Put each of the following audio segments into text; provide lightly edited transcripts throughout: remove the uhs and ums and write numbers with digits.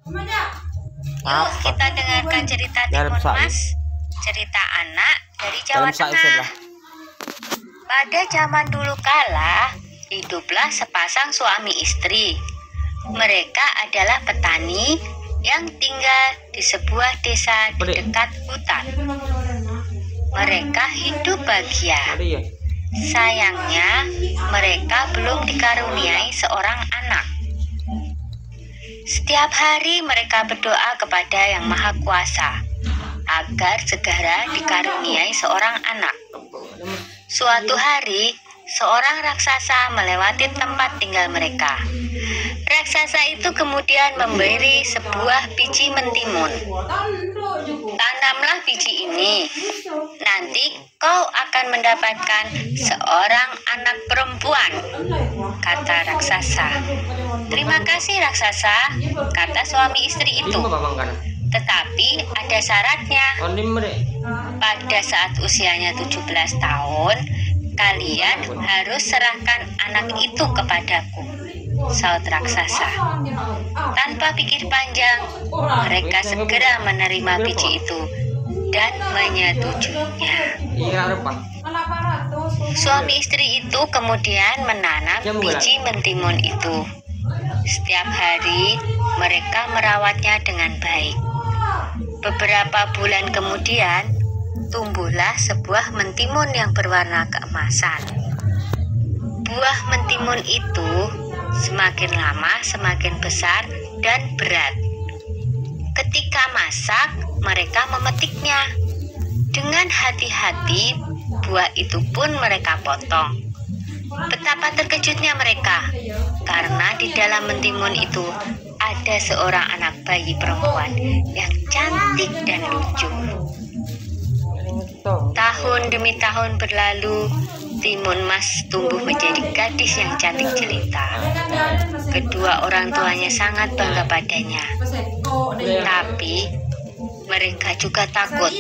Yuk kita dengarkan cerita Timun Mas, cerita anak dari Jawa Tengah. Pada zaman dulu kala, hiduplah sepasang suami istri. Mereka adalah petani yang tinggal di sebuah desa di dekat hutan. Mereka hidup bahagia. Sayangnya, mereka belum dikaruniai seorang anak. Setiap hari mereka berdoa kepada Yang Maha Kuasa agar segera dikaruniai seorang anak. Suatu hari, seorang raksasa melewati tempat tinggal mereka. Raksasa itu kemudian memberi sebuah biji mentimun. Tanamlah biji ini, nanti kau akan mendapatkan seorang anak perempuan, kata raksasa. Terima kasih raksasa, kata suami istri itu. Tetapi ada syaratnya. Pada saat usianya 17 tahun, kalian harus serahkan anak itu kepadaku, saut raksasa. Tanpa pikir panjang, mereka segera menerima biji itu dan menyetujuinya. Suami istri itu kemudian menanam biji mentimun itu. Setiap hari mereka merawatnya dengan baik. Beberapa bulan kemudian, tumbuhlah sebuah mentimun yang berwarna keemasan. Buah mentimun itu semakin lama semakin besar dan berat. Ketika masak, mereka memetiknya. Dengan hati-hati, buah itu pun mereka potong. Betapa terkejutnya mereka, karena di dalam mentimun itu ada seorang anak bayi perempuan yang cantik dan lucu. Tahun demi tahun berlalu, Timun Mas tumbuh menjadi gadis yang cantik jelita. Kedua orang tuanya sangat bangga padanya. Tapi mereka juga takut,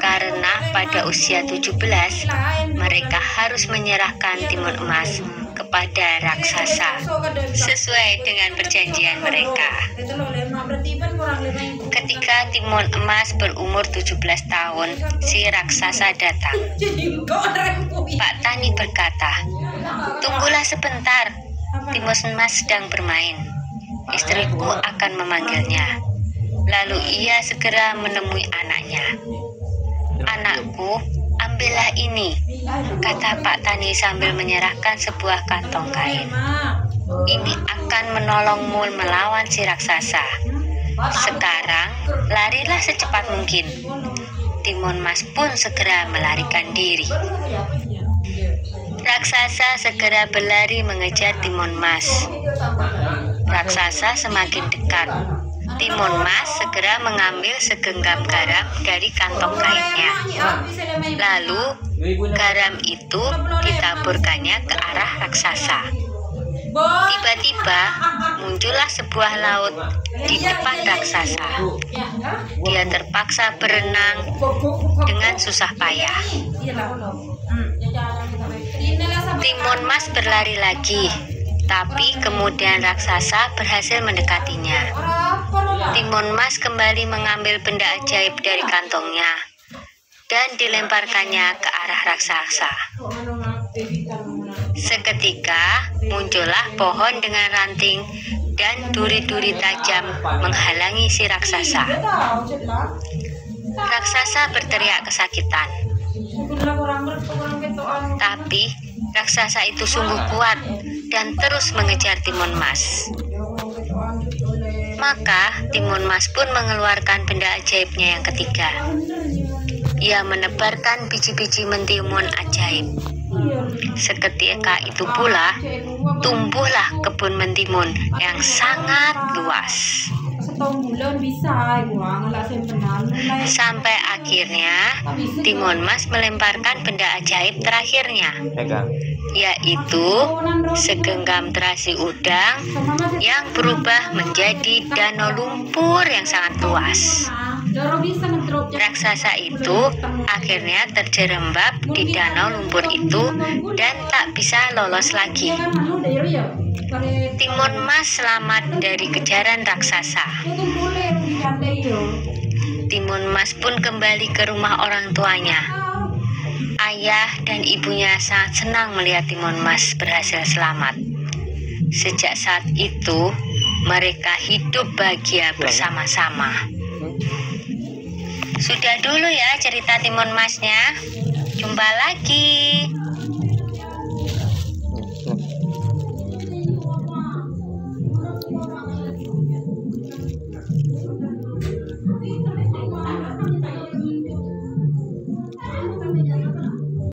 karena pada usia 17 mereka harus menyerahkan Timun Emas kepada raksasa sesuai dengan perjanjian mereka. Ketika Timun Emas berumur 17 tahun, si raksasa datang. Pak Tani berkata, "Tunggulah sebentar, Timun Emas sedang bermain. Istriku akan memanggilnya." Lalu ia segera menemui anaknya. "Anakku, ambillah ini," kata Pak Tani sambil menyerahkan sebuah kantong kain. "Ini akan menolongmu melawan si raksasa. Sekarang larilah secepat mungkin." Timun Mas pun segera melarikan diri. Raksasa segera berlari mengejar Timun Mas. Raksasa semakin dekat. Timun Mas segera mengambil segenggam garam dari kantong kainnya. Lalu garam itu ditaburkannya ke arah raksasa. Tiba-tiba muncullah sebuah laut di depan raksasa. Dia terpaksa berenang dengan susah payah. Timun Mas berlari lagi, tapi kemudian raksasa berhasil mendekatinya. Timun Mas kembali mengambil benda ajaib dari kantongnya dan dilemparkannya ke arah raksasa. Seketika muncullah pohon dengan ranting dan duri-duri tajam menghalangi si raksasa. Raksasa berteriak kesakitan. Tapi raksasa itu sungguh kuat dan terus mengejar Timun Mas. Maka Timun Mas pun mengeluarkan benda ajaibnya yang ketiga. Ia menebarkan biji-biji mentimun ajaib. Seketika itu pula tumbuhlah kebun mentimun yang sangat luas. Sampai akhirnya Timun Mas melemparkan benda ajaib terakhirnya, yaitu segenggam terasi udang yang berubah menjadi danau lumpur yang sangat luas. Raksasa itu akhirnya terjerembab di danau lumpur itu dan tak bisa lolos lagi. Timun Mas selamat dari kejaran raksasa. Timun Mas pun kembali ke rumah orang tuanya. Ayah dan ibunya sangat senang melihat Timun Mas berhasil selamat. Sejak saat itu, mereka hidup bahagia bersama-sama. Sudah dulu ya cerita Timun Masnya. Jumpa lagi.